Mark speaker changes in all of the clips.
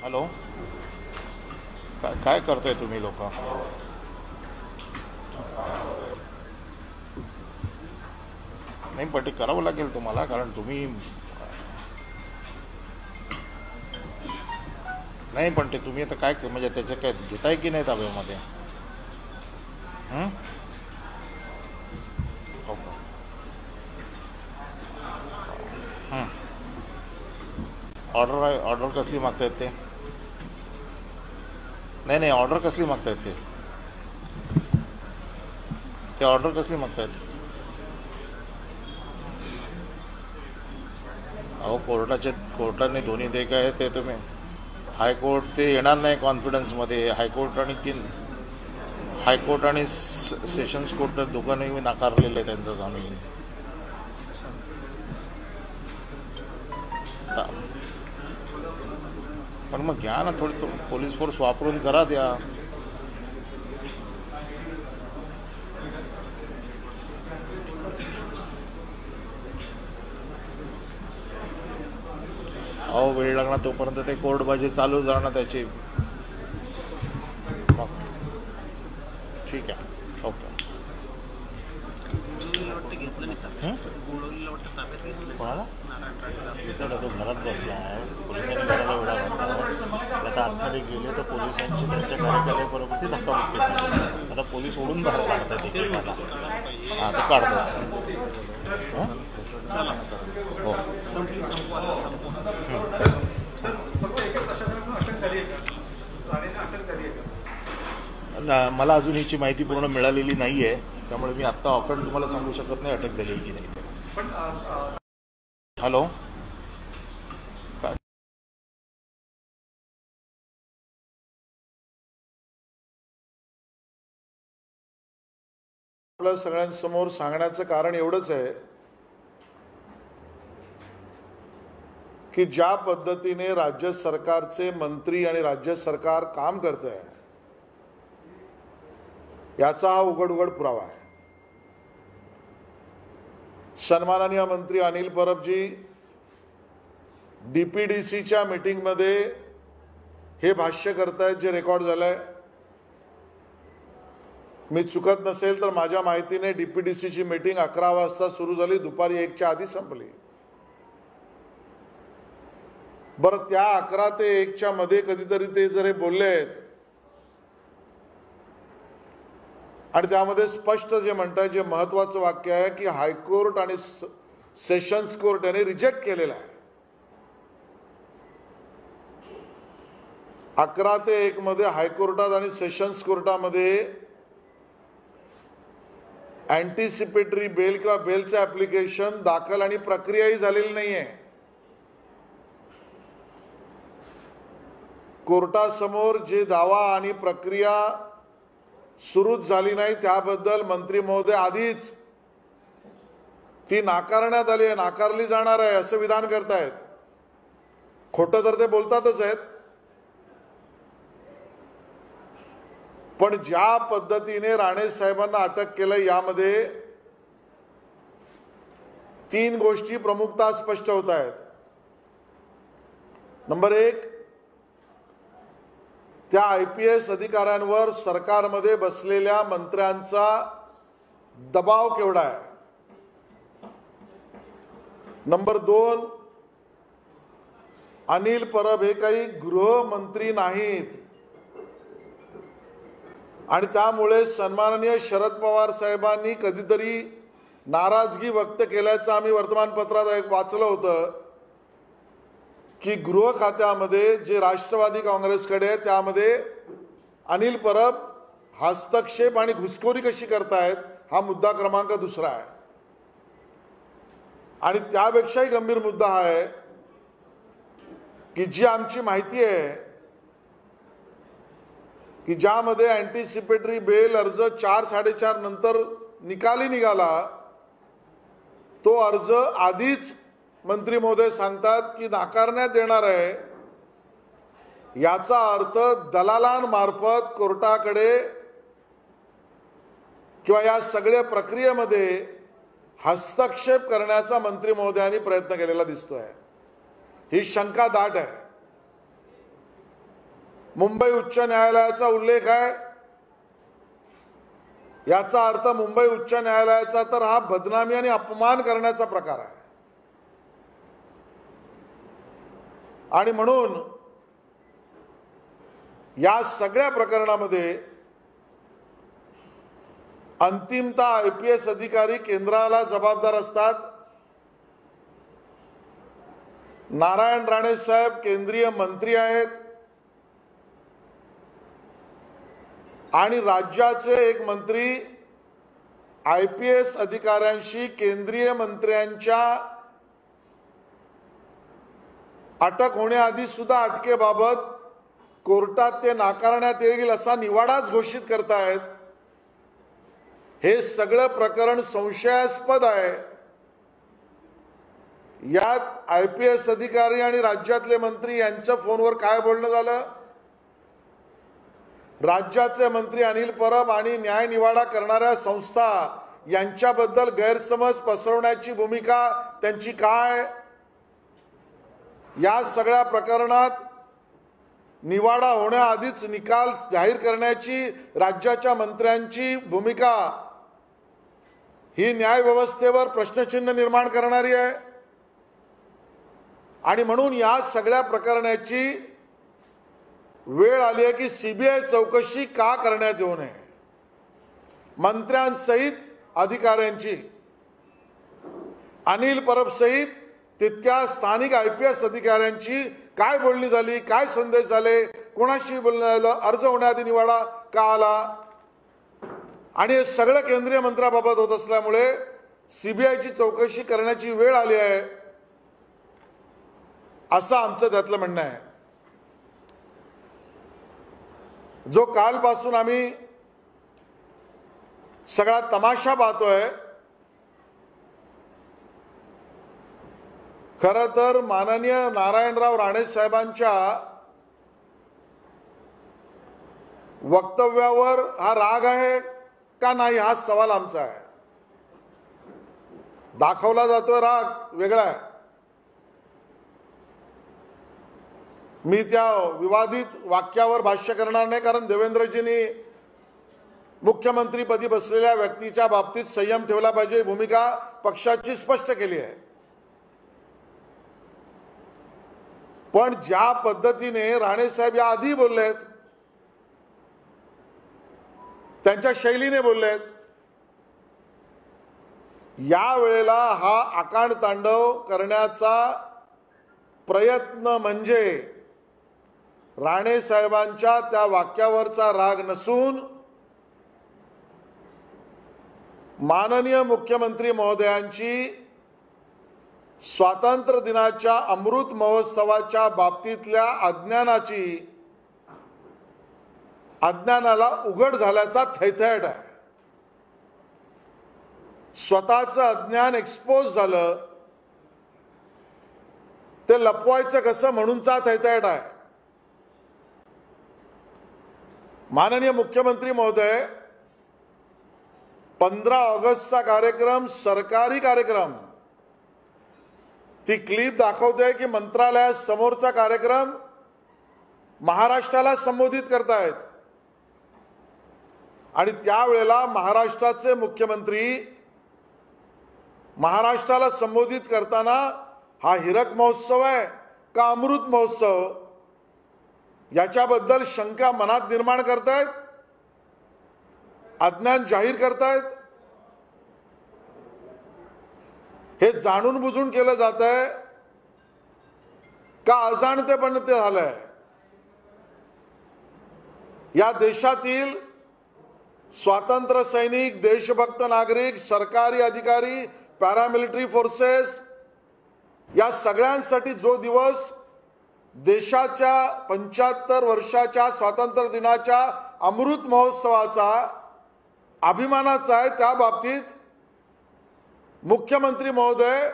Speaker 1: Hello, काय करताय तुम्ही लोक? नाही, पण ते करावं लागेल तुम्हाला, कारण तुम्ही नाही, पण ते तुम्ही आता काय म्हणजे त्याचे काय घेताय की नाही ताब्यामध्ये? हं? ओके. हं. ऑर्डर कसली मागतायत ते? नाही, ऑर्डर कसली मागतायत ते ऑर्डर कसली मागतायत? अहो, कोर्टाने दोन्ही ते काय ते तुम्ही हायकोर्ट ते येणार नाही कॉन्फिडन्समध्ये. हायकोर्ट आणि सेशन्स कोर्ट दोघांनी नाकारलेलं आहे त्यांचं जामीन. पण मग घ्या ना, थोडी पोलीस फोर्स वापरून करा द्या. अहो, वेळ लागणार तोपर्यंत ते कोर्टबाजी चालू जाणार त्याची. मग ठीक आहे, ओके. कोणाला? तो घरात बसला आहे, पोलिसांनी घराला वेळा घातला. आता आतमध्ये गेले तर पोलिसांची त्यांच्या कार्यालयाबरोबर ती धक्काबुक्की झाली. आता पोलीस ओढून बाहेर काढतात एकेकाला. हां, ते काढतात. हो, मला अजून ह्याची माहिती पूर्ण मिळालेली नाही आहे, त्यामुळे मी आत्ता ऑफहँड तुम्हाला सांगू शकत नाही अटक झाली की नाही. हॅलो,
Speaker 2: आपल्या सगळ्यांसमोर सांगण्याचं कारण एवढंच आहे की ज्या पद्धतीने राज्य सरकारचे मंत्री आणि राज्य सरकार काम करत आहे याचा हा उघड पुरावा आहे. सन्माननीय मंत्री अनिल परबजी डीपीडीसीच्या मीटिंगमध्ये हे भाष्य करतायत जे रेकॉर्ड झालंय. मी चुकत नसेल तर माझ्या माहितीने डीपीडीसीची मीटिंग 11 वाजता सुरू झाली, दुपारी 1च्या आधी संपली. बरं, त्या 11 ते 1च्या मध्ये कधीतरी ते जर बोलले आहेत आणि त्यामध्ये स्पष्ट जे म्हणतात, जे महत्वाचं वाक्य आहे की हायकोर्ट आणि सेशन्स कोर्ट यांनी रिजेक्ट केलेलं आहे. 11 ते 1 मध्ये हायकोर्टात आणि सेशन्स कोर्टामध्ये अँटिसिपेटरी बेल किंवा बेलचं ऍप्लिकेशन दाखल आणि प्रक्रियाही झालेली नाहीये. कोर्टासमोर जे दावा आणि प्रक्रिया सुरूच झाली नाही त्याबद्दल मंत्री महोदय आधीच ती नाकारण्यात आली आहे, नाकारली जाणार आहे असं विधान करतायत. खोटं तर ते बोलतातच आहेत, पण ज्या पद्धतीने राणे साहेबांना अटक केलं यामध्ये 3 गोष्टी प्रमुखतः स्पष्ट होत आहेत. नंबर 1, त्या IPS अधिकाऱ्यांवर सरकारमध्ये बसलेल्या मंत्र्यांचा दबाव केवढा आहे. नंबर 2, अनिल परब हे काही गृहमंत्री नाहीत आणि त्यामुळे सन्माननीय शरद पवार साहेबांनी कधीतरी नाराजगी व्यक्त केल्याचं आम्ही वर्तमानपत्रात वाचलं होतं की गृह खात्यामध्ये जे राष्ट्रवादी काँग्रेसकडे आहे त्यामध्ये अनिल परब हस्तक्षेप आणि घुसखोरी कशी करतायत हा मुद्दा क्रमांक 2 आहे. आणि त्यापेक्षाही गंभीर मुद्दा हा आहे की जी आमची माहिती आहे की ज्यामध्ये अँटिसिपेटरी बेल अर्ज 4-4:30 नंतर निकाली निघाला, तो अर्ज आधीच मंत्री महोदय सांगतात की नाकारण्यात येणार आहे. याचा अर्थ दलालांमार्फत कोर्टाकडे किंवा या सगळ्या प्रक्रियेमध्ये हस्तक्षेप करण्याचा मंत्री महोदयांनी प्रयत्न केलेला दिसतोय. ही शंका दाट आहे. मुंबई उच्च न्यायालयाचा उल्लेख आहे. याचा अर्थ मुंबई उच्च न्यायालयाचा तर हा बदनामी आणि अपमान करण्याचा प्रकार आहे. आणि म्हणून या सगळ्या प्रकरणामध्ये अंतिमतः IPS अधिकारी केंद्राला जबाबदार असतात. नारायण राणे साहेब केंद्रीय मंत्री आहेत आणि राज्याचे एक मंत्री IPS अधिकाऱ्यांशी केंद्रीय मंत्र्यांच्या अटक होण्याआधी सुद्धा अटकेबाबत कोर्टात ते नाकारण्यात येईल असा निवाडाच घोषित करतायत. हे सगळं प्रकरण संशयास्पद आहे. यात IPS अधिकारी आणि राज्यातले मंत्री यांच्या फोनवर काय बोलणं झालं? राज्याचे मंत्री अनिल परब आणि न्याय निवाडा करणाऱ्या संस्था यांच्याबद्दल गैरसमज पसरवण्याची भूमिका त्यांची काय? या सगळ्या प्रकरणात निवाडा होण्याआधीच निकाल जाहीर करण्याची राज्याच्या मंत्र्यांची भूमिका ही न्याय व्यवस्थेवर प्रश्नचिन्ह निर्माण करणारी आहे. आणि म्हणून या सगळ्या प्रकरणाची वेळ आली आहे की CBI चौकशी का करण्यात येऊ नये. मंत्र्यांसहित अधिकाऱ्यांची, अनिल परब सहित तितक्या स्थानिक IPS अधिकाऱ्यांची काय बोलणी झाली, काय संदेश झाले, कोणाशी बोलणं झालं, अर्ज होण्याआधी निवाडा का आला, आणि हे सगळं केंद्रीय मंत्र्याबाबत होत असल्यामुळे CBIची चौकशी करण्याची वेळ आली आहे असं आमचं त्यातलं म्हणणं आहे. जो कालपासून आम्ही सगळा तमाशा पाहतोय, खरं तर माननीय नारायणराव राणे साहेबांच्या वक्तव्यावर हा राग आहे का नाही हा सवाल आमचा आहे. दाखवला जातोय राग वेगळा आहे. मी त्या विवादित वाक्यावर भाष्य करणार नाही, कारण देवेंद्रजींनी मुख्यमंत्रीपदी बसलेल्या व्यक्तीच्या बाबतीत संयम ठेवला पाहिजे भूमिका पक्षाची स्पष्ट केली आहे. पण ज्या पद्धतीने राणे साहेब या आधी बोललेत, त्यांच्या शैलीने बोललेत, या वेळेला हा आकांड तांडव करण्याचा प्रयत्न म्हणजे राणे साहेबांच्या त्या वाक्यावरचा राग नसून माननीय मुख्यमंत्री महोदयांची स्वातंत्र्य दिनाच्या अमृत महोत्सवाच्या बाबतीतल्या अज्ञानाला उघड झाल्याचा थैथयाट आहे. स्वतःचं अज्ञान एक्सपोज झालं, ते लपवायचं कसं म्हणूनचा थैथयाट आहे. माननीय मुख्यमंत्री महोदय 15 ऑगस्टचा कार्यक्रम सरकारी कार्यक्रम, ती क्लिप दाखवते की मंत्रालयासमोरचा कार्यक्रम महाराष्ट्राला संबोधित करतायत. आणि त्यावेळेला महाराष्ट्राचे मुख्यमंत्री महाराष्ट्राला संबोधित करताना हा हिरक महोत्सव आहे का अमृत महोत्सव याच्याबद्दल शंका मनात निर्माण करतायत, अज्ञान जाहीर करतायत. हे जाणून बुजून केलं जात आहे का अजाणतेपणे ते झालंय. या देशातील स्वातंत्र्य सैनिक, देशभक्त नागरिक, सरकारी अधिकारी, पॅरामिलिटरी फोर्सेस या सगळ्यांसाठी जो दिवस देशाच्या 75 वर्षाच्या स्वातंत्र्य दिनाच्या अमृत महोत्सवाचा अभिमानाचा आहे, त्या बाबतीत मुख्यमंत्री महोदय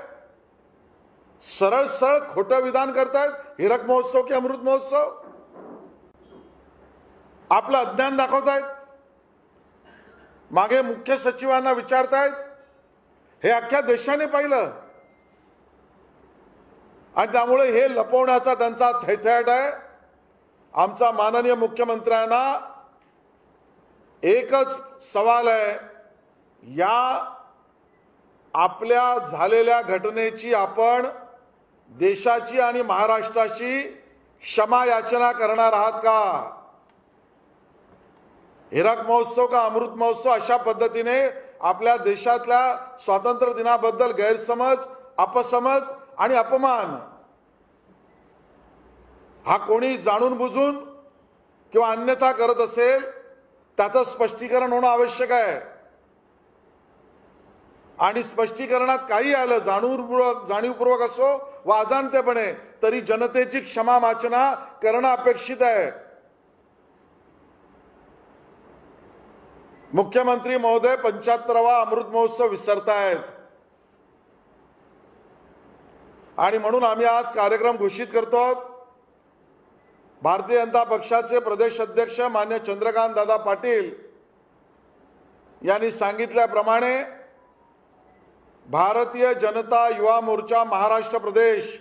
Speaker 2: सरळ सरळ खोटं विधान करतायत. हिरक महोत्सव की अमृत महोत्सव, आपलं अज्ञान दाखवतायत. मागे मुख्य सचिवांना विचारतायत, हे अख्ख्या देशाने पाहिलं. आणि त्यामुळे हे लपवण्याचा त्यांचा थैथयाट आहे. आमचा माननीय मुख्यमंत्र्यांना एकच सवाल आहे, या आपल्या झालेल्या घटनेची आपण देशाची आणि महाराष्ट्राची क्षमा याचना करणार आहात का? हिरक महोत्सव का अमृत महोत्सव अशा पद्धतीने आपल्या देशातल्या स्वातंत्र्य दिनाबद्दल गैरसमज, अपसमज आणि अपमान हा कोणी जाणून बुजून किंवा अन्यथा करत असेल त्याचं स्पष्टीकरण होणं आवश्यक आहे. आणि स्पष्टीकरणात काही आलं, जाणीवपूर्वक असो वा अजाणतेपणे, तरी जनतेची क्षमा याचना करणं अपेक्षित आहे. मुख्यमंत्री महोदय 75वा अमृत महोत्सव विसरतायत आणि म्हणून आम्ही आज कार्यक्रम घोषित करतो. भारतीय जनता पक्षाचे प्रदेश अध्यक्ष मान्य चंद्रकांत दादा पाटील यांनी सांगितल्याप्रमाणे भारतीय जनता युवा मोर्चा महाराष्ट्र प्रदेश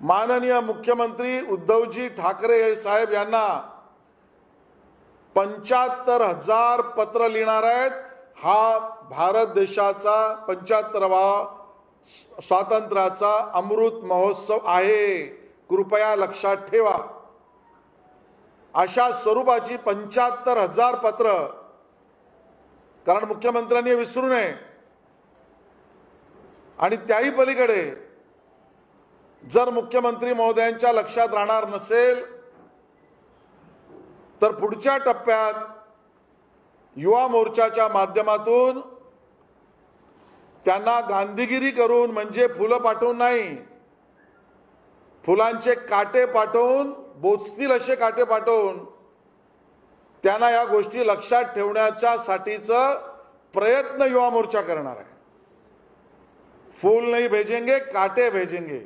Speaker 2: माननीय मुख्यमंत्री उद्धवजी ठाकरे साहेब यांना 75,000 पत्र लिहिणार आहेत. हा भारत देशाचा 75वा स्वातंत्र्याचा अमृत महोत्सव आहे, कृपया लक्षात ठेवा. अशा स्वरूपाची 75,000 पत्र, कारण मुख्यमंत्र्यांनी विसरू नये. आणि त्याही पलीकडे जर मुख्यमंत्री महोदयांच्या लक्षात राहणार नसेल तर पुढच्या टप्प्यात युवा मोर्चाच्या माध्यमातून त्यांना गांधीगिरी करून, म्हणजे फुलं पाठवून नाही, फुलांचे काटे पाठवून, बोचतील असे काटे पाठवून त्यांना या गोष्टी लक्षात ठेवण्याच्या साठीचा प्रयत्न युवा मोर्चा करणार आहे. फूल नहीं भेजेंगे, काटे भेजेंगे.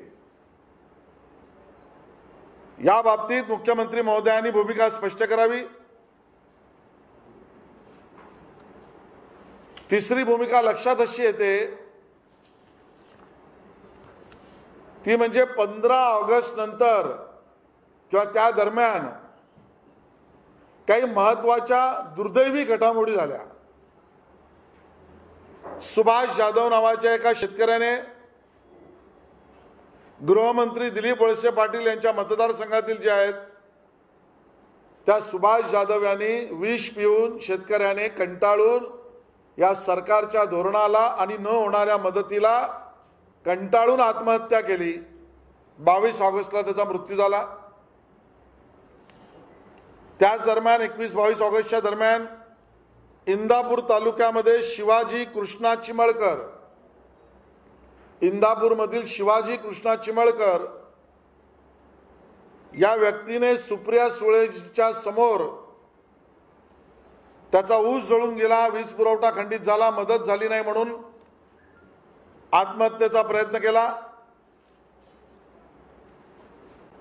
Speaker 2: या बाबतीत मुख्यमंत्री महोदयांनी भूमिका स्पष्ट करावी. तिसरी भूमिका लक्षात अशी येते ती म्हणजे 15 ऑगस्ट नंतर किंवा त्या दरम्यान काही महत्त्वाच्या दुर्दैवी घडामोडी झाल्या. सुभाष जाधव नावाच्या एका शेतकऱ्याने गृहमंत्री दिलीप वळसे पाटील यांच्या मतदारसंघातील जे आहेत त्या सुभाष जाधव यांनी विष पिऊन, शेतकऱ्याने कंटाळून या सरकारच्या धोरणाला आणि न होणाऱ्या मदतीला कंटाळून आत्महत्या केली. 22 ऑगस्टला त्याचा मृत्यू झाला. त्याच दरम्यान 21-22 ऑगस्टच्या दरम्यान इंदापूर तालुक्यामध्ये शिवाजी कृष्णा चिमळकर, इंदापूरमधील शिवाजी कृष्णा चिमळकर या व्यक्तीने सुप्रिया सुळेच्या समोर त्याचा ऊस जळून गेला, वीज पुरवठा खंडित झाला, मदत झाली नाही म्हणून आत्महत्येचा प्रयत्न केला.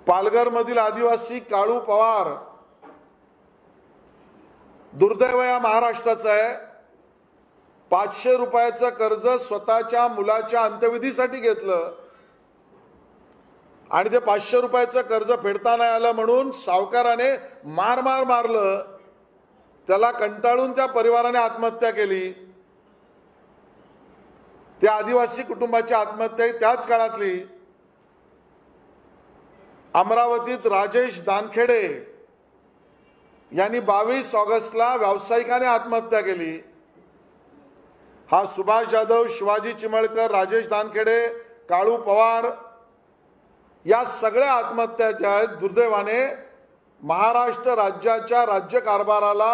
Speaker 2: पालघरमधील आदिवासी काळू पवार, दुर्दैव या महाराष्ट्राचं आहे, 500 रुपयाचं कर्ज स्वतःच्या मुलाच्या अंत्यविधीसाठी घेतलं आणि ते 500 रुपयाचं कर्ज फेडता नाही आलं म्हणून सावकाराने मारलं. त्याला कंटाळून त्या परिवाराने आत्महत्या केली. त्या आदिवासी कुटुंबाची आत्महत्या त्याच काळातली. अमरावतीत राजेश दानखेडे यांनी 22 ऑगस्टला व्यावसायिकाने आत्महत्या केली. हा सुभाष जाधव, शिवाजी चिमळकर, राजेश दानखेडे, काळू पवार या सगळ्या आत्महत्या ज्या आहेत दुर्दैवाने महाराष्ट्र राज्याच्या राज्यकारभाराला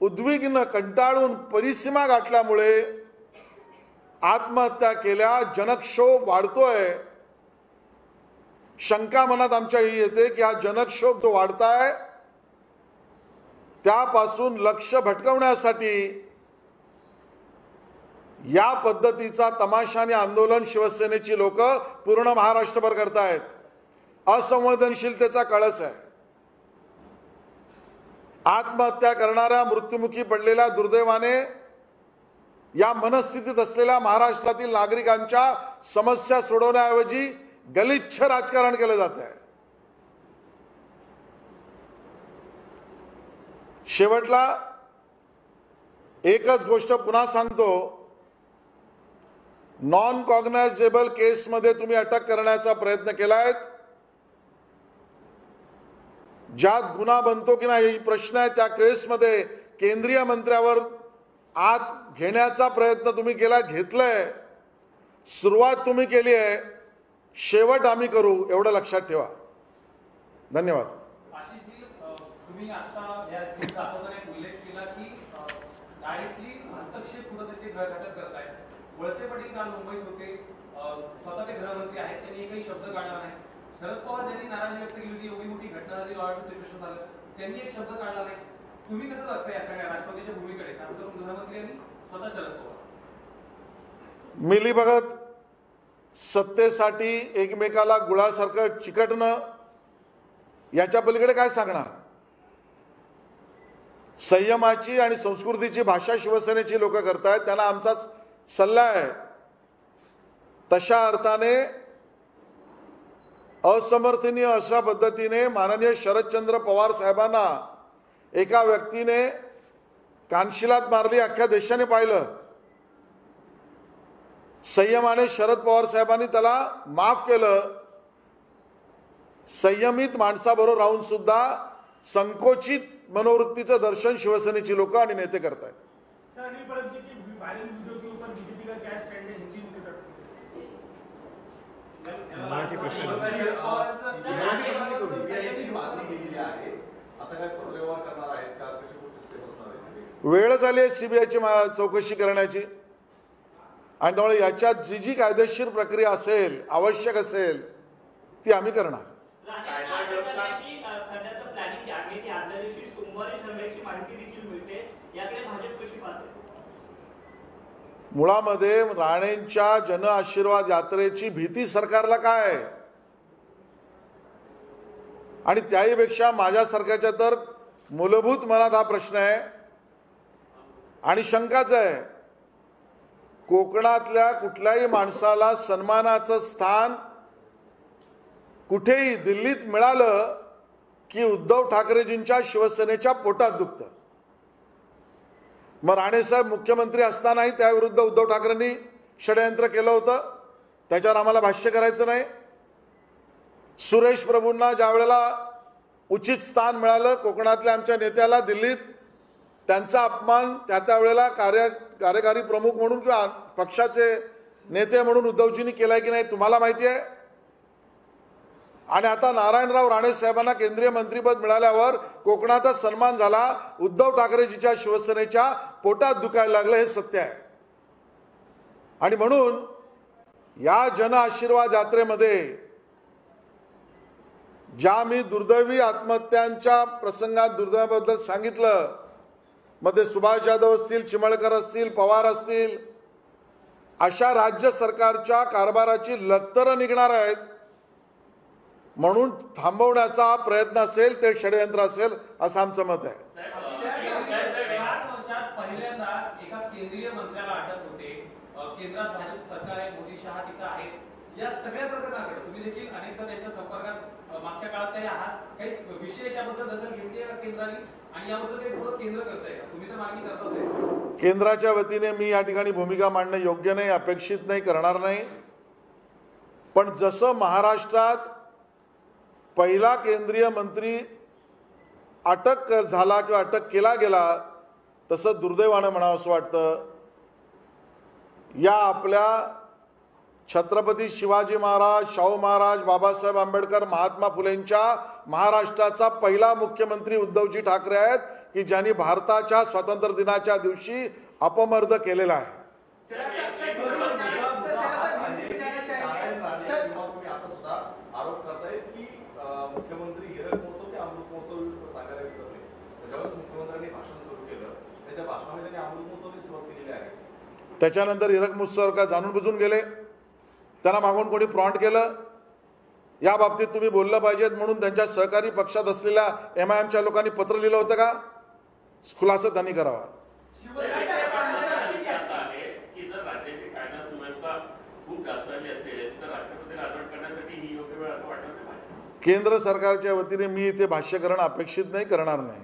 Speaker 2: उद्विग्न, कंटाळून, परिसीमा गाठल्यामुळे आत्महत्या केल्या. जनक्षोभ वाढतोय. शंका मनात आमच्या ही येते की हा जनक्षोभ जो वाढताय त्यापासून लक्ष भटकवण्यासाठी या पद्धतीचा तमाशाने आंदोलन शिवसेनेची लोक पूर्ण महाराष्ट्रभर करतायत. असंवेदनशीलतेचा कळस आहे. आत्महत्या करणाऱ्या, मृत्युमुखी पडलेल्या दुर्दैवाने या मनस्थितीत असलेल्या महाराष्ट्रातील नागरिकांच्या समस्या सोडवण्याऐवजी गलिच्छ राजकारण केलं जात आहे. शेवटला एकच गोष्ट पुन्हा सांगतो, नॉन कॉग्नायझेबल केसमध्ये तुम्ही अटक करण्याचा प्रयत्न केलाय. ज्यात गुन्हा बनतो की नाही ही प्रश्न आहे. त्या केसमध्ये केंद्रीय मंत्र्यावर आत घेण्याचा प्रयत्न तुम्ही केला, घेतलाय. सुरुवात तुम्ही केली आहे, शेवट आम्ही करू, एवढं लक्षात ठेवा. धन्यवाद.
Speaker 3: आशिषजी, तुम्ही आता या दाखवताना एक उल्लेख केला की डायरेक्टली हस्तक्षेप कुठेतरी गृहघातक करताय. वळसे पाटील काल मुंबईत होते, स्वतः ते गृहमंत्री आहेत, त्यांनी एकही शब्द काढला नाही. शरद पवार ज्यांनी नाराजी व्यक्त केली होती, एवढी मोठी घटना झाली, लॉ ऑर्डरचं प्रश्न झालं, त्यांनी एक शब्द काढला नाही. तुम्ही कसं बघताय या सगळ्या राष्ट्रपतीच्या भूमिकेकडे, खास करून गृहमंत्री आणि स्वतः शरद पवार?
Speaker 2: मिली भगत सत्तेसाठी एकमेकाला गुळासारखं चिकटणं, याच्या पलीकडे काय सांगणार. संयमाची आणि संस्कृतीची भाषा शिवसेनेची लोक करतायत, त्यांना आमचा सल्ला आहे. तशा अर्थाने असमर्थनीय अशा पद्धतीने माननीय शरदचंद्र पवार साहेबांना एका व्यक्तीने कानशिलात मारली, अख्ख्या देशाने पाहिलं. संयमाने शरद पवार साहेबांनी त्याला माफ केलं. संयमित माणसाबरोबर राहून सुद्धा संकोचित मनोवृत्तीचं दर्शन शिवसेनेची लोक आणि नेते करतायत. वेळ झाली आहे सीबीआयची चौकशी करण्याची, आणि त्यामुळे याच्यात जी जी कायदेशीर प्रक्रिया असेल, आवश्यक असेल, ती आम्ही करणार. मुळामध्ये राणेंच्या जन आशीर्वाद यात्रेची भीती सरकारला काय, आणि त्याहीपेक्षा माझ्यासारख्याच्या तर मूलभूत मनात हा प्रश्न आहे आणि शंकाच आहे. कोकणातल्या कुठल्याही माणसाला सन्मानाचं स्थान कुठेही दिल्लीत मिळालं की उद्धव ठाकरेजींच्या शिवसेनेच्या पोटात दुखतं. मग राणेसाहेब मुख्यमंत्री असतानाही त्याविरुद्ध उद्धव ठाकरेंनी षडयंत्र केलं होतं, त्याच्यावर आम्हाला भाष्य करायचं नाही. सुरेश प्रभूंना ज्या वेळेला उचित स्थान मिळालं कोकणातल्या आमच्या नेत्याला दिल्लीत, त्यांचा अपमान त्या वेळेला कार्यकारी प्रमुख म्हणून किंवा पक्षाचे नेते म्हणून उद्धवजींनी केलाय की नाही तुम्हाला माहिती आहे. आणि आता नारायणराव राणे साहेबांना केंद्रीय मंत्रीपद मिळाल्यावर कोकणाचा सन्मान झाला, उद्धव ठाकरेजीच्या शिवसेनेच्या पोटात दुखायला लागलं, हे सत्य आहे. आणि म्हणून या जन आशीर्वाद यात्रेमध्ये ज्या मी दुर्दैवी आत्महत्यांच्या प्रसंगात दुर्दैवाबद्दल सांगितलं, मध्ये सुभाष जाधव असतील, चिमळकर असतील, पवार असतील, अशा राज्य सरकारच्या कारभाराची लखतरं निघणार आहेत. म्हणून थांबवण्याचा प्रयत्न असेल ते षडयंत्र असेल असं आमचं मत आहे.
Speaker 3: 8 वर्षात पहिल्यांदा एका केंद्रीय मंत्र्याला अटक होते. केंद्रात भाजप सरकार आहे, मोदी शहा तिथं आहेत. या सगळ्या प्रकरणाकडे तुम्ही देखील अनेकदा त्यांच्या संपर्कात मागच्या काळात काही आहात, काही विशेष याबद्दल दखल घेतली आहे का केंद्राने, आणि याबद्दल काही पुढे केंद्र करताय का? तुम्ही तर मागणी करता.
Speaker 2: केंद्राच्या वतीने मी या ठिकाणी भूमिका मांडणं योग्य नाही, अपेक्षित नाही, करणार नाही. पण जसं महाराष्ट्रात पहिला केंद्रीय मंत्री अटक झाला किंवा अटक केला गेला, तसं दुर्दैवानं म्हणावं असं वाटतं या आपल्या छत्रपती शिवाजी महाराज, शाहू महाराज, बाबासाहेब आंबेडकर, महात्मा फुलेंच्या महाराष्ट्राचा पहिला मुख्यमंत्री उद्धवजी ठाकरे आहेत की ज्यांनी भारताच्या स्वातंत्र्य दिनाच्या दिवशी अपमर्द केलेला आहे.
Speaker 4: आरोप करतायत की मुख्यमंत्री हीरक महोत्सव ते अमृत महोत्सव सांगायला विसरले. ज्यावेळेस मुख्यमंत्र्यांनी भाषण सुरू केलं त्याच्या भाषणामध्ये त्यांनी अमृत महोत्सवची सुरुवात केलेली आहे.
Speaker 2: त्याच्यानंतर हीरक महोत्सव का जाणून बुजून गेले, त्यांना मागून कोणी फ्रॉन्ट केलं, या बाबतीत तुम्ही बोललं पाहिजेत म्हणून त्यांच्या सहकारी पक्षात असलेल्या MIMच्या लोकांनी पत्र लिहिलं होतं का? खुलासा त्यांनी करावा. केंद्र सरकारच्या वतीने मी इथे भाष्य करणं अपेक्षित नाही, करणार नाही.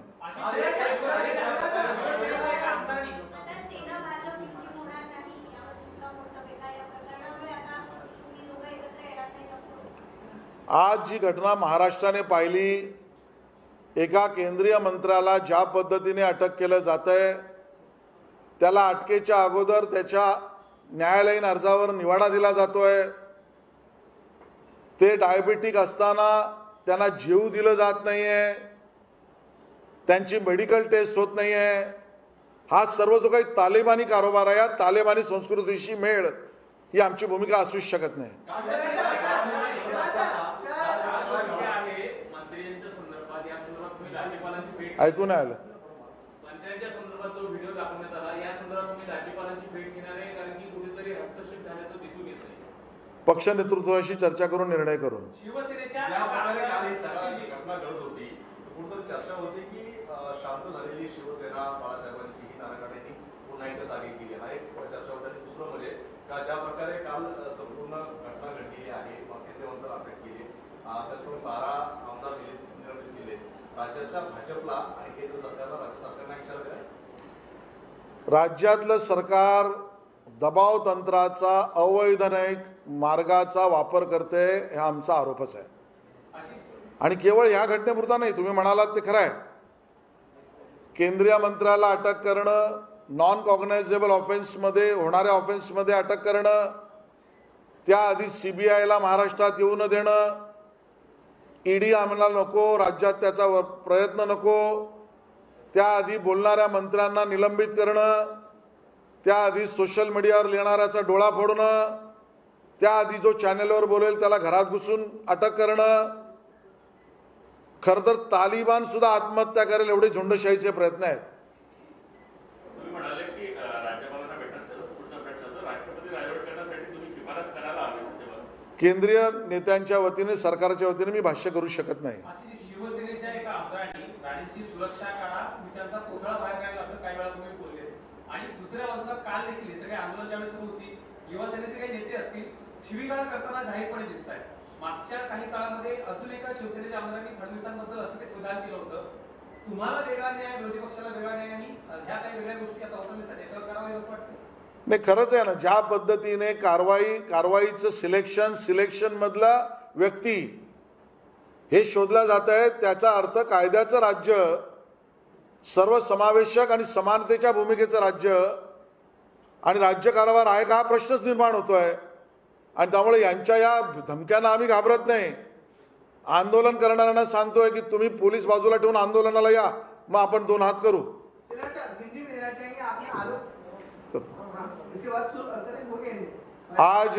Speaker 2: आज जी घटना महाराष्ट्राने पाहिली, एका केंद्रीय मंत्र्याला ज्या पद्धतीने अटक केलं जात आहे, त्याला अटकेच्या अगोदर त्याच्या न्यायालयीन अर्जावर निवाडा दिला जातोय, ते डायबिटिक असताना त्यांना जीव दिलं जात नाहीये, त्यांची मेडिकल टेस्ट होत नाहीये। हा सर्व जो काही तालिबानी कारभार आहे, या तालिबानी संस्कृतीशी मेळ ही आमची भूमिका असू शकत नाही। ऐकून आलं
Speaker 3: मंत्र्यांच्या संदर्भात जो व्हिडिओ दाखवण्यात आला, या संदर्भात तुम्ही राज्यपालांची भेट घेणार आहे, कारण की कुठेतरी हस्तक्षेप झाल्याचं दिसून येत आहे।
Speaker 2: पक्ष नेतृत्वाशी चर्चा करून निर्णय करून
Speaker 3: शिवसेनेच्या
Speaker 4: ज्या प्रकारे काल ही सगळी घटना घडत होती, कुठेतरी चर्चा होती की शांत झालेली शिवसेना बाळासाहेबांची ही नारायणांनी पुन्हा एकदा जागी केली, हा एक चर्चा होती। आणि दुसरं म्हणजे का ज्या प्रकारे काल संपूर्ण घटना घडलेली आहे, केंद्रीय मंत्र्यांना अटक केली, त्याचप्रमाणे 12 आमदार निलंबित केले, राज्यातल्या भाजपला आणि केंद्र सरकारला राज्य सरकारने इशारा दिला।
Speaker 2: राज्यातलं सरकार दबाव तंत्राचा अवैधानिक मार्गाचा वापर करते, हा आमचा आरोपच आहे। आणि केवळ या घटनेपुरता नाही, तुम्ही म्हणालात ते खरं आहे, केंद्रीय मंत्र्याला अटक करणं, नॉन कॉग्नायझेबल ऑफेन्समध्ये होणाऱ्या ऑफेन्समध्ये अटक करणं, त्याआधी CBIला महाराष्ट्रात येऊ न देणं, ED आम्हाला नको, राज्यात त्याचा प्रयत्न नको, त्याआधी बोलणाऱ्या मंत्र्यांना निलंबित करणं, त्याआधी सोशल मीडियावर लिहिणाऱ्याचा डोळा फोडणं, त्याआधी जो चॅनेलवर बोलेल त्याला घरात घुसून अटक करणं। खरं तर तालिबान सुद्धा आत्महत्या करेल एवढे झुंडशाहीचे प्रयत्न आहेत।
Speaker 5: तुम्ही म्हणाले की राज्यपालांना भेटण्यात पुढचा प्रयत्न राष्ट्रपती राजवट करण्यासाठी तुम्ही शिफारस करायला हवी।
Speaker 2: केंद्रीय नेत्यांच्या वतीने, सरकारच्या वतीने मी भाष्य करू शकत नाही।
Speaker 3: अशी शिवसेनेच्या एका आमदारांनी राणीची सुरक्षा काढा, मी त्यांचा पुतळा बाहेर काढला असं काही वेळा तुम्ही बोलले। आणि दुसऱ्या बाजूला काल देखील सगळे आंदोलन ज्यावेळी सुरू होती, युवा सेनेचे काही नेते असतील शिवीगाळ करताना जाहीरपणे दिसत आहेत। मागच्या काही काळामध्ये अजून एका शिवसेनेच्या आमदारांनी फडणवीसांबद्दल असं ते विधान केलं होतं, तुम्हाला वेगळा न्याय, विरोधी पक्षाला वेगळा न्याय, आणि ह्या काही वेगळ्या गोष्टी आता होतात, त्याच्यावर करावं असं वाटतं?
Speaker 2: नाही, खरंच आहे ना, ज्या पद्धतीने कारवाईचं सिलेक्शन मधला व्यक्ती हे शोधला जात आहे, त्याचा अर्थ कायद्याचं राज्य, सर्वसमावेशक आणि समानतेच्या भूमिकेचं राज्य आणि राज्य कारभार आहे का, हा प्रश्नच निर्माण होतोय। आणि त्यामुळे यांच्या या धमक्यांना आम्ही घाबरत नाही। आंदोलन करणाऱ्यांना सांगतोय की तुम्ही पोलीस बाजूला ठेवून आंदोलनाला या, मग आपण 2 हात करू। आज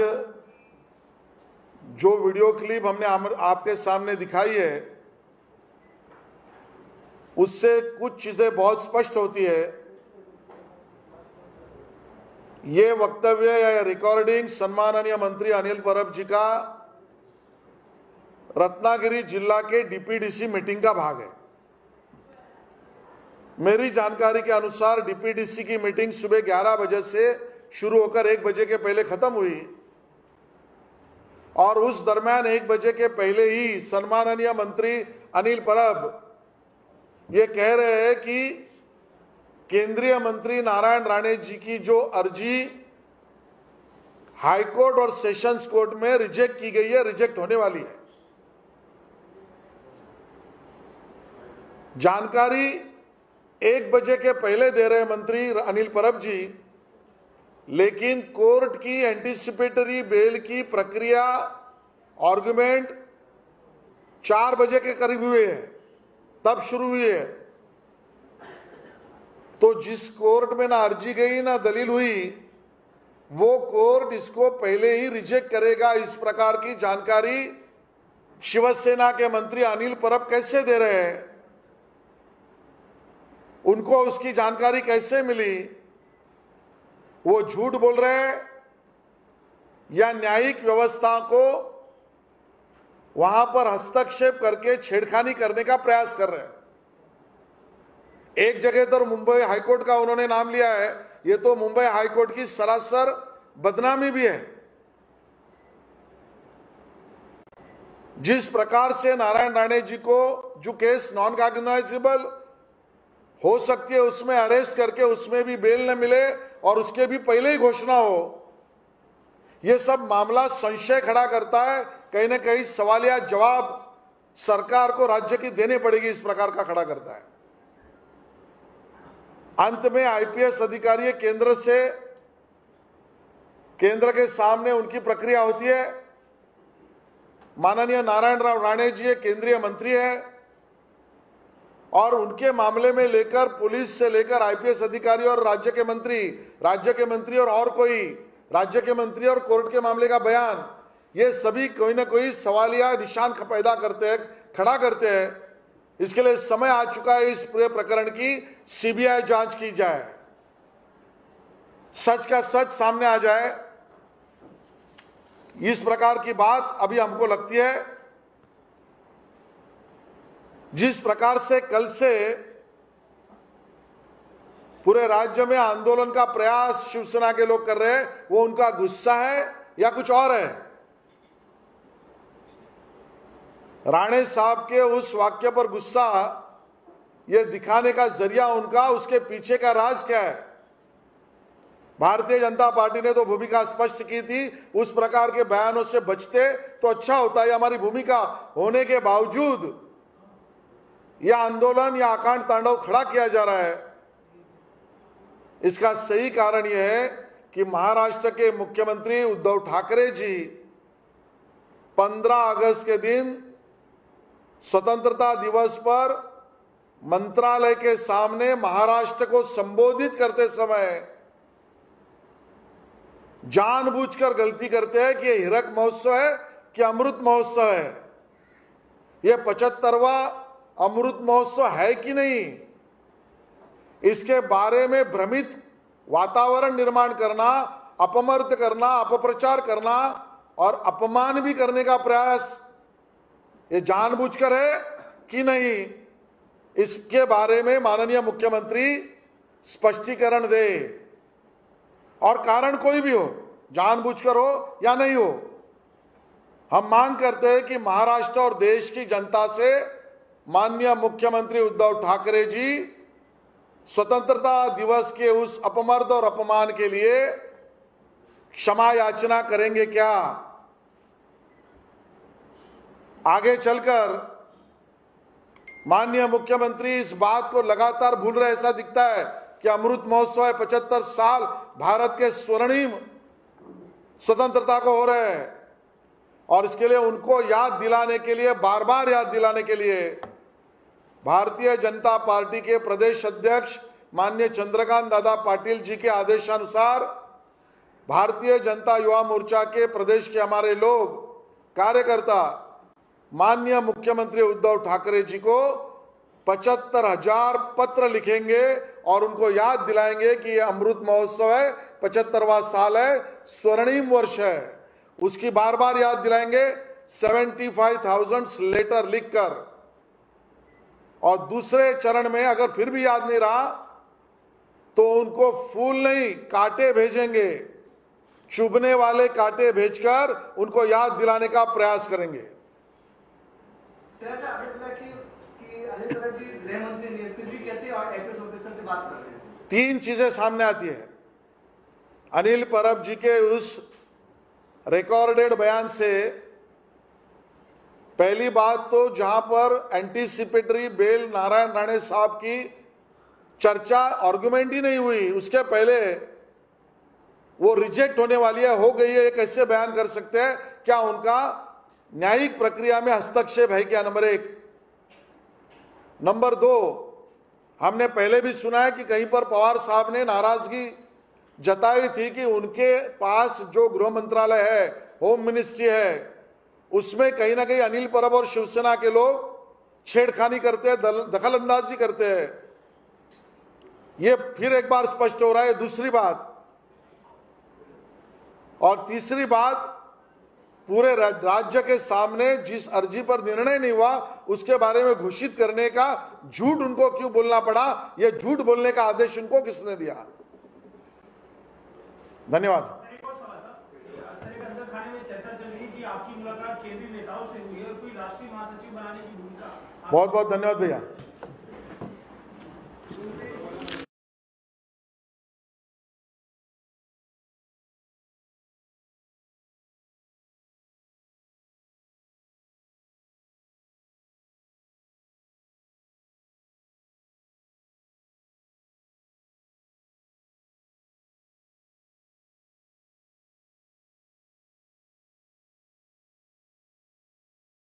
Speaker 2: जो वीडियो क्लिप हमने आपके सामने दिखाई है, उससे कुछ चीजें बहुत स्पष्ट होती है। ये वक्तव्य या रिकॉर्डिंग सम्माननीय मंत्री अनिल परब जी का रत्नागिरी जिला के DPDC मीटिंग का भाग है। मेरी जानकारी के अनुसार DPDC की मीटिंग सुबह 11 बजे से शुरू होकर 1 बजे के पहले खत्म हुई, और उस दरमियान 1 बजे के पहले ही सम्माननीय मंत्री अनिल परब ये कह रहे हैं कि केंद्रीय मंत्री नारायण राणे जी की जो अर्जी हाईकोर्ट और सेशंस कोर्ट में रिजेक्ट की गई है, रिजेक्ट होने वाली है। जानकारी 1 बजे के पहले दे रहे मंत्री अनिल परब जी, लेकिन कोर्ट की एंटीसिपेटरी बेल की प्रक्रिया, आर्गुमेंट 4 बजे के करीब हुए हैं, तब शुरू हुई है। तो जिस कोर्ट में ना अर्जी गई ना दलील हुई, वो कोर्ट इसको पहले ही रिजेक्ट करेगा। इस प्रकार की जानकारी शिवसेना के मंत्री अनिल परब कैसे दे रहे हैं? उनको उसकी जानकारी कैसे मिली? वो झूठ बोल रहे हैं या न्यायिक व्यवस्था को वहां पर हस्तक्षेप करके छेड़खानी करने का प्रयास कर रहे हैं? एक जगह तो मुंबई हाईकोर्ट का उन्होंने नाम लिया है, ये तो मुंबई हाईकोर्ट की सरासर बदनामी भी है। जिस प्रकार से नारायण राणे जी को जो केस नॉन कॉग्नाइजेबल हो सकती है उसमें अरेस्ट करके उसमें भी बेल न मिले और उसके भी पहले ही घोषणा हो, ये सब मामला संशय खड़ा करता है कहीं ना कहीं सवालिया जवाब सरकार को राज्य की देनी पड़ेगी, इस प्रकार का खड़ा करता है। अंत में आईपीएस अधिकारी केंद्र के सामने उनकी प्रक्रिया होती है। माननीय नारायण राव राणे जी केंद्रीय मंत्री है और उनके मामले में लेकर पुलिस से लेकर आईपीएस अधिकारी और राज्य के मंत्री और कोई राज्य के मंत्री और कोर्ट के मामले का बयान, ये सभी कोई ना कोई सवालिया निशान पैदा करते हैं, खड़ा करते हैं। इसके लिए समय आ चुका है इस पूरे प्रकरण की सीबीआई जांच की जाए, सच का सच सामने आ जाए। इस प्रकार की बात अभी हमको लगती है, जिस प्रकार से कल से पूरे राज्य में आंदोलन का प्रयास शिवसेना के लोग कर रहे हैं, वो उनका गुस्सा है या कुछ और है। राणे साहब के उस वाक्य पर गुस्सा ये दिखाने का जरिया उनका, उसके पीछे का राज क्या है। भारतीय जनता पार्टी ने तो भूमिका स्पष्ट की थी, उस प्रकार के बयानों से बचते तो अच्छा होता है। हमारी भूमिका होने के बावजूद यह आंदोलन या आकांड तांडव खड़ा किया जा रहा है। इसका सही कारण यह है कि महाराष्ट्र के मुख्यमंत्री उद्धव ठाकरे जी 15 अगस्त के दिन स्वतंत्रता दिवस पर मंत्रालय के सामने महाराष्ट्र को संबोधित करते समय जानबूझकर गलती करते हैं कि यह हीरक महोत्सव है कि अमृत महोत्सव है। यह 75वां अमृत महोत्सव है कि नहीं, इसके बारे में भ्रमित वातावरण निर्माण करना, अपमर्द करना, अपप्रचार करना और अपमान भी करने का प्रयास ये जानबूझकर है कि नहीं, इसके बारे में माननीय मुख्यमंत्री स्पष्टीकरण दे। और कारण कोई भी हो, जानबूझकर हो या नहीं हो, हम मांग करते हैं कि महाराष्ट्र और देश की जनता से माननीय मुख्यमंत्री उद्धव ठाकरे जी स्वतंत्रता दिवस के उस अपमर्द और अपमान के लिए क्षमा याचना करेंगे क्या। आगे चलकर माननीय मुख्यमंत्री इस बात को लगातार भूल रहे, ऐसा दिखता है कि अमृत महोत्सव 75 साल भारत के स्वर्णिम स्वतंत्रता को हो रहे हैं। और इसके लिए उनको याद दिलाने के लिए, बार बार याद दिलाने के लिए भारतीय जनता पार्टी के प्रदेश अध्यक्ष माननीय चंद्रकांत दादा पाटिल जी के आदेशानुसार भारतीय जनता युवा मोर्चा के प्रदेश के हमारे लोग कार्यकर्ता माननीय मुख्यमंत्री उद्धव ठाकरे जी को 75,000 पत्र लिखेंगे और उनको याद दिलाएंगे कि ये अमृत महोत्सव है, 75वां साल है, स्वर्णिम वर्ष है। उसकी बार बार याद दिलाएंगे 75,000 लेटर लिखकर। और दूसरे चरण में अगर फिर भी याद नहीं रहा तो उनको फूल नहीं कांटे भेजेंगे, चुभने वाले कांटे भेजकर उनको याद दिलाने का प्रयास करेंगे। तीन चीजें सामने आती है अनिल परब जी के उस रिकॉर्डेड बयान से। पहली बात तो जहां पर एंटीसिपेटरी बेल नारायण राणे साहब की चर्चा आर्गुमेंट ही नहीं हुई, उसके पहले वो रिजेक्ट होने वाली है, हो गई है, ये कैसे बयान कर सकते हैं? क्या उनका न्यायिक प्रक्रिया में हस्तक्षेप है क्या? नंबर एक। नंबर दो, हमने पहले भी सुना है कि कहीं पर पवार साहब ने नाराजगी जताई थी कि उनके पास जो गृह मंत्रालय है, होम मिनिस्ट्री है, उसमें कहीं ना कहीं अनिल परब और शिवसेना के लोग छेड़खानी करते हैं, दखल अंदाजी करते हैं। ये फिर एक बार स्पष्ट हो रहा है। दूसरी बात और तीसरी बात, पूरे राज्य के सामने जिस अर्जी पर निर्णय नहीं हुआ उसके बारे में घोषित करने का झूठ उनको क्यों बोलना पड़ा? यह झूठ बोलने का आदेश उनको किसने दिया? धन्यवाद। बहुत बहुत धन्यवाद भैया।